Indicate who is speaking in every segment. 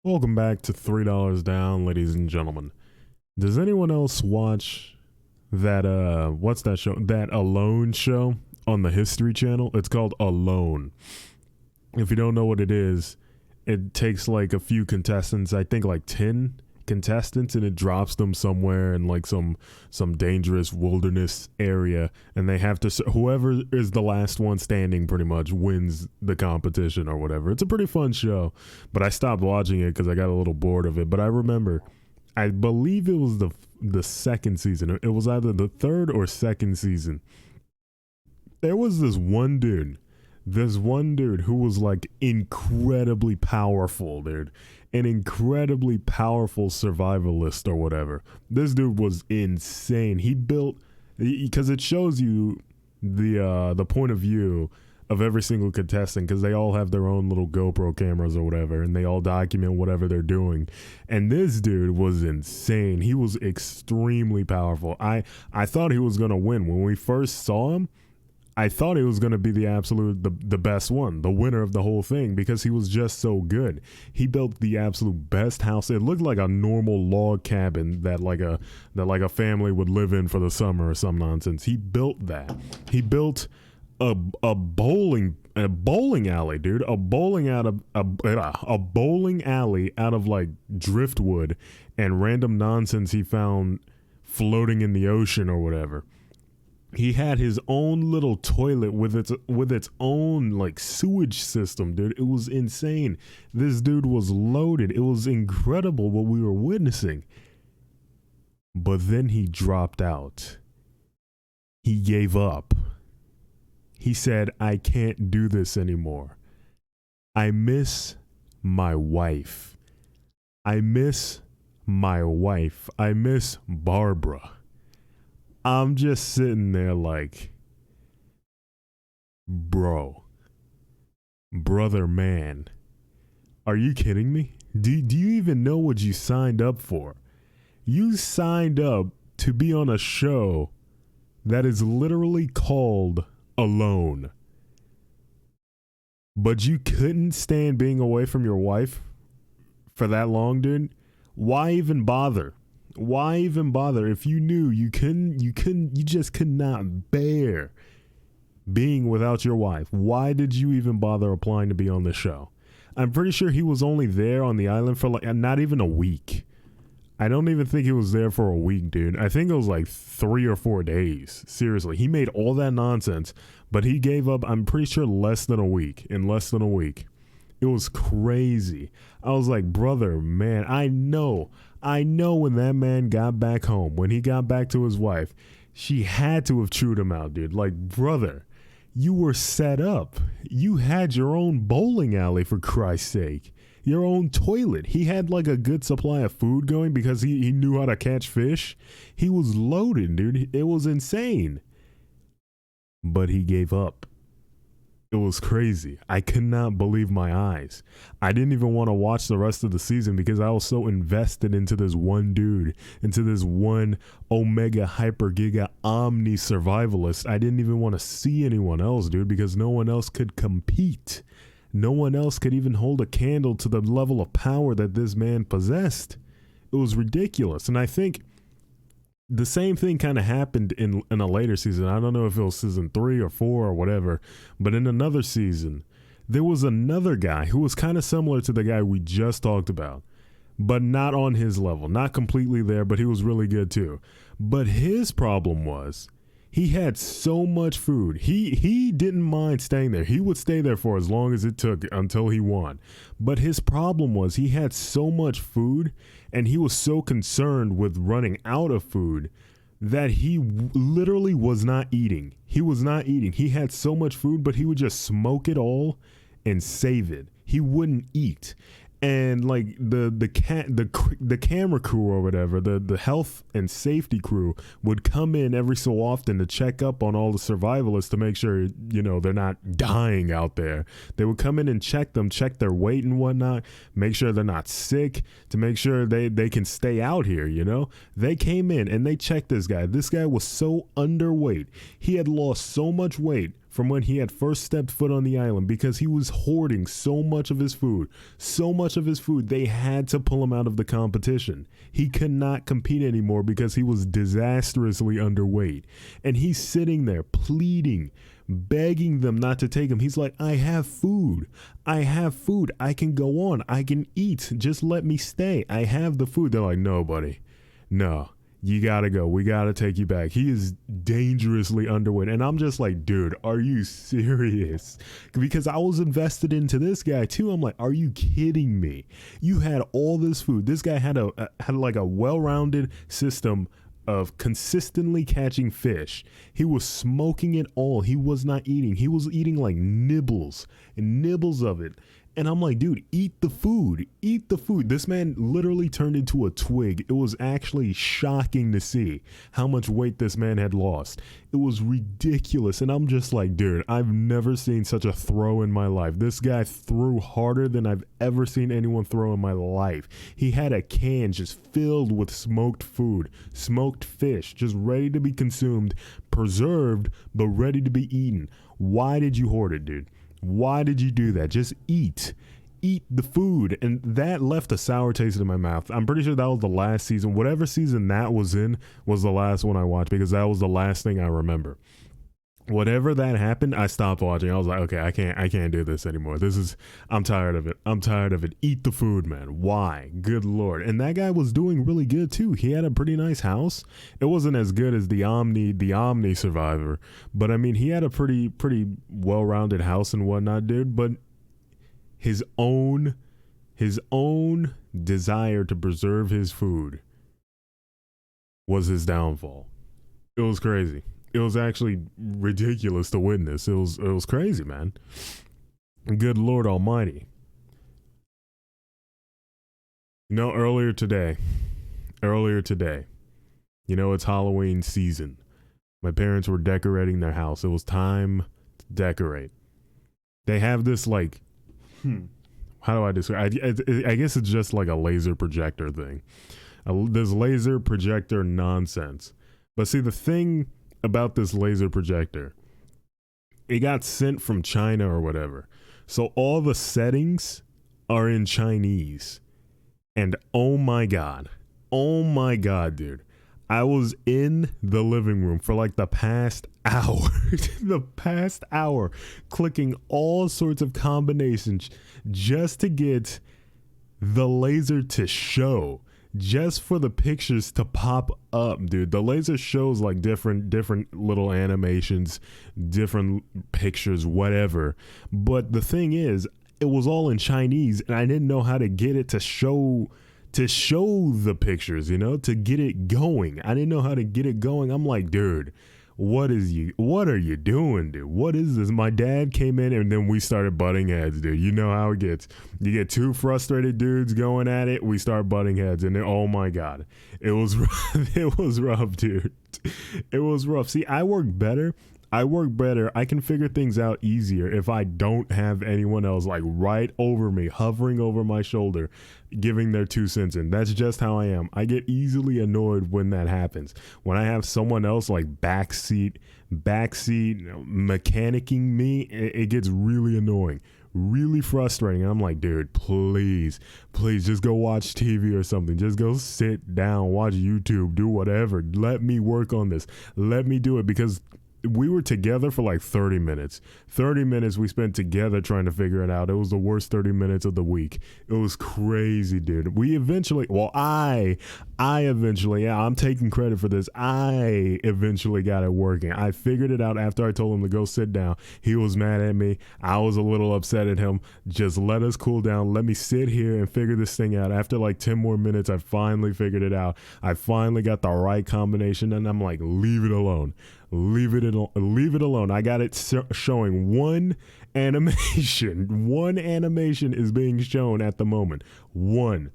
Speaker 1: Welcome back to $3 Down, ladies and gentlemen. Does anyone else watch that, what's that show? That Alone show on the History Channel? It's called Alone. If you don't know what it is, it takes like a few contestants, I think like 10 contestants, and it drops them somewhere in like some dangerous wilderness area, and they have to, whoever is the last one standing pretty much wins the competition or whatever. It's a pretty fun show, but I stopped watching it because I got a little bored of it. But I remember, I believe it was the second season. It was either the third or second season. There was this one dude who was like incredibly powerful, dude. An incredibly powerful survivalist or whatever. This dude was insane. He built, because it shows you the point of view of every single contestant, because they all have their own little GoPro cameras or whatever, and they all document whatever they're doing. And this dude was insane. He was extremely powerful. I thought he was going to win. When we first saw him, I thought he was going to be the best one, the winner of the whole thing, because he was just so good. He built the absolute best house. It looked like a normal log cabin that like a family would live in for the summer or some nonsense. He built that. He built a bowling alley, dude. A bowling alley out of like driftwood and random nonsense he found floating in the ocean or whatever. He had his own little toilet with its own like sewage system, dude. It was insane. This dude was loaded. It was incredible what we were witnessing. But then he dropped out. He gave up. He said, "I can't do this anymore. I miss my wife. I miss my wife. I miss Barbara." I'm just sitting there like, brother, man, are you kidding me? Do you even know what you signed up for? You signed up to be on a show that is literally called Alone. But you couldn't stand being away from your wife for that long, dude? Why even bother? Why even bother if you knew you just could not bear being without your wife? Why did you even bother applying to be on the show? I'm pretty sure he was only there on the island for like not even a week. I don't even think he was there for a week, dude. I think it was like 3 or 4 days. Seriously, he made all that nonsense, but he gave up, I'm pretty sure, in less than a week. It was crazy. I was like, brother, man, I know when that man got back home, when he got back to his wife, she had to have chewed him out, dude. Like, brother, you were set up. You had your own bowling alley, for Christ's sake. Your own toilet. He had like a good supply of food going because he knew how to catch fish. He was loaded, dude. It was insane. But he gave up. It was crazy. I could not believe my eyes. I didn't even want to watch the rest of the season because I was so invested into this one dude, into this one Omega Hyper Giga Omni Survivalist. I didn't even want to see anyone else, dude, because no one else could compete. No one else could even hold a candle to the level of power that this man possessed. It was ridiculous. And I think the same thing kind of happened in a later season. I don't know if it was season 3 or 4 or whatever, but in another season, there was another guy who was kind of similar to the guy we just talked about, but not on his level, not completely there, but he was really good too. But his problem was he had so much food. He didn't mind staying there. He would stay there for as long as it took until he won. But his problem was he had so much food, and he was so concerned with running out of food that he literally was not eating. He was not eating. He had so much food, but he would just smoke it all and save it. He wouldn't eat. And like the camera crew or whatever, the health and safety crew would come in every so often to check up on all the survivalists to make sure, you know, they're not dying out there. They would come in and check them, check their weight and whatnot, make sure they're not sick, to make sure they can stay out here, you know. They came in and they checked this guy. This guy was so underweight. He had lost so much weight from when he had first stepped foot on the island because he was hoarding so much of his food. So much of his food, they had to pull him out of the competition. He could not compete anymore because he was disastrously underweight. And he's sitting there pleading, begging them not to take him. He's like, I have food. I have food. I can go on. I can eat. Just let me stay. I have the food. They're like, no, buddy. No. You gotta go. We gotta take you back. He is dangerously underweight. And I'm just like, dude, are you serious? Because I was invested into this guy too. I'm like, are you kidding me? You had all this food. This guy had like a well-rounded system of consistently catching fish. He was smoking it all. He was not eating. He was eating like nibbles and nibbles of it. And I'm like, dude, eat the food. Eat the food. This man literally turned into a twig. It was actually shocking to see how much weight this man had lost. It was ridiculous. And I'm just like, dude, I've never seen such a throw in my life. This guy threw harder than I've ever seen anyone throw in my life. He had a can just filled with smoked food, smoked fish, just ready to be consumed, preserved, but ready to be eaten. Why did you hoard it, dude? Why did you do that? Just eat the food. And that left a sour taste in my mouth. I'm pretty sure that was the last season. Whatever season that was in was the last one I watched because that was the last thing I remember. Whatever that happened, I stopped watching. I was like, okay, I can't do this anymore. I'm tired of it. I'm tired of it. Eat the food, man. Why? Good Lord. And that guy was doing really good too. He had a pretty nice house. It wasn't as good as the Omni Survivor, but I mean, he had a pretty well-rounded house and whatnot, dude. But his own desire to preserve his food was his downfall. It was crazy. It was actually ridiculous to witness. It was crazy, man. Good Lord Almighty. You know, earlier today, you know, it's Halloween season. My parents were decorating their house. It was time to decorate. They have this like, how do I describe? I guess it's just like a laser projector thing. This laser projector nonsense. But see, the thing about this laser projector, it got sent from China or whatever, so all the settings are in Chinese. And oh my god, dude, I was in the living room for like the past hour clicking all sorts of combinations just to get the laser to show, just for the pictures to pop up, dude. The laser shows like different little animations, different pictures, whatever. But the thing is, it was all in Chinese and I didn't know how to get it to show the pictures, you know, to get it going. I didn't know how to get it going. I'm like, dude, what are you doing, dude? What is this? My dad came in and then we started butting heads, dude. You know how it gets. You get two frustrated dudes going at it. We start butting heads and then, oh my God, it was it was rough, dude. It was rough. See, I work better. I can figure things out easier if I don't have anyone else like right over me, hovering over my shoulder, giving their 2 cents in. That's just how I am. I get easily annoyed when that happens. When I have someone else like backseat mechanicking me, it gets really annoying, really frustrating. And I'm like, dude, please just go watch TV or something. Just go sit down, watch YouTube, do whatever. Let me work on this. Let me do it, because we were together for like 30 minutes. 30 minutes we spent together trying to figure it out. It was the worst 30 minutes of the week. It was crazy, dude. We eventually, I eventually, yeah, I'm taking credit for this. I eventually got it working. I figured it out after I told him to go sit down. He was mad at me. I was a little upset at him. Just let us cool down. Let me sit here and figure this thing out. After like 10 more minutes, I finally figured it out. I finally got the right combination, and I'm like, leave it alone. Leave it alone. I got it showing one animation. One animation is being shown at the moment. One.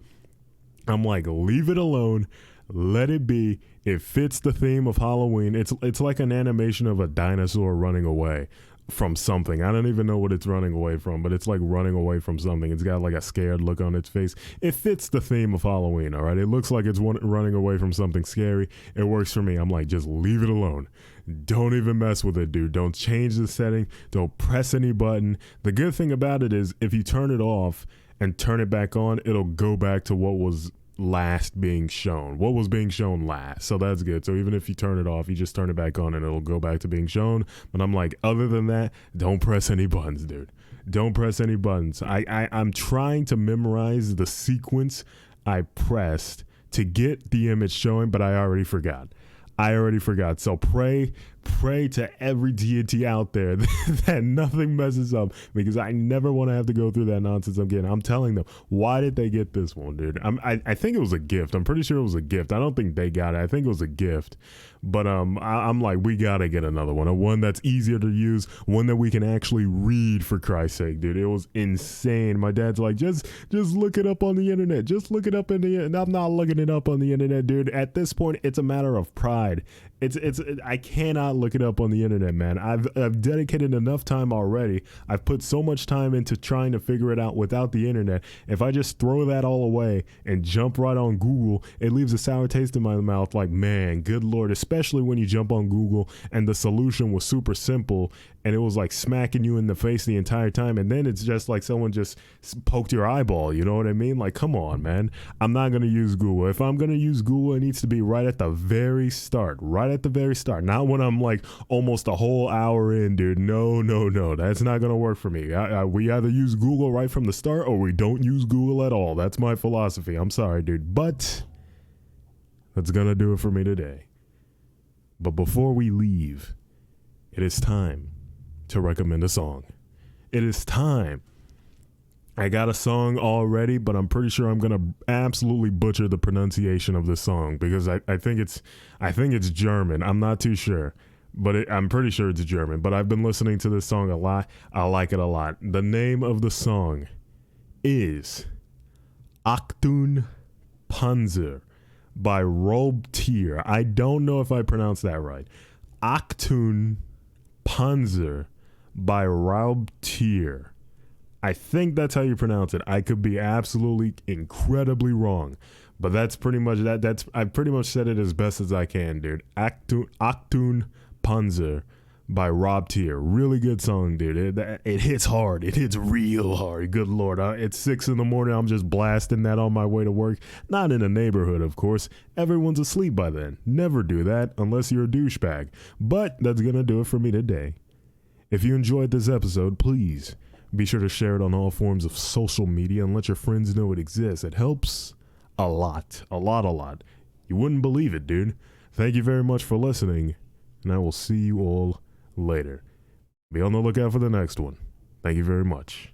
Speaker 1: I'm like, leave it alone. Let it be. It fits the theme of Halloween. It's like an animation of a dinosaur running away. from something. I don't even know what it's running away from, but it's like running away from something. It's got like a scared look on its face. It fits the theme of Halloween, all right? It looks like it's running away from something scary. It works for me. I'm like, just leave it alone. Don't even mess with it, dude. Don't change the setting. Don't press any button. The good thing about it is if you turn it off and turn it back on, it'll go back to what was last being shown, what was being shown last. So that's good. So even if you turn it off, you just turn it back on and it'll go back to being shown. But I'm like, other than that, don't press any buttons, dude. Don't press any buttons. I'm trying to memorize the sequence I pressed to get the image showing, but I already forgot. So pray to every deity out there that nothing messes up, because I never want to have to go through that nonsense again. I'm telling them, why did they get this one, dude? I think it was a gift. I'm pretty sure it was a gift. I don't think they got it. I think it was a gift. But I'm like, we gotta get another one, a one that's easier to use, one that we can actually read, for Christ's sake, dude. It was insane. My dad's like, just look it up on the internet. Just look it up in the internet. I'm not looking it up on the internet, dude. At this point, it's a matter of pride. I cannot look it up on the internet, man. I've dedicated enough time already. I've put so much time into trying to figure it out without the internet. If I just throw that all away and jump right on Google, it leaves a sour taste in my mouth. Like, man, good Lord, especially when you jump on Google and the solution was super simple and it was like smacking you in the face the entire time, and then it's just like someone just poked your eyeball, you know what I mean? Like, come on, man. I'm not gonna use Google. If I'm gonna use Google, it needs to be right at the very start, not when I'm like almost a whole hour in, dude. No, that's not gonna work for me. We either use Google right from the start or we don't use Google at all. That's my philosophy. I'm sorry, dude, but that's gonna do it for me today. But before we leave, it is time to recommend a song. It is time. I got a song already, but I'm pretty sure I'm gonna absolutely butcher the pronunciation of this song, because I think it's German. I'm not too sure, but I'm pretty sure it's German. But I've been listening to this song a lot. I like it a lot. The name of the song is Achtung Panzer by Robtier. I don't know if I pronounced that right. Achtung Panzer by Robtier. I think that's how you pronounce it. I could be absolutely incredibly wrong, but that's pretty much that. I pretty much said it as best as I can, dude. Achtung Panzer by Robtier. Really good song, dude. It hits hard. It hits real hard. Good Lord. It's 6 a.m. I'm just blasting that on my way to work. Not in a neighborhood, of course. Everyone's asleep by then. Never do that unless you're a douchebag. But that's going to do it for me today. If you enjoyed this episode, please be sure to share it on all forms of social media and let your friends know it exists. It helps a lot. You wouldn't believe it, dude. Thank you very much for listening, and I will see you all later. Be on the lookout for the next one. Thank you very much.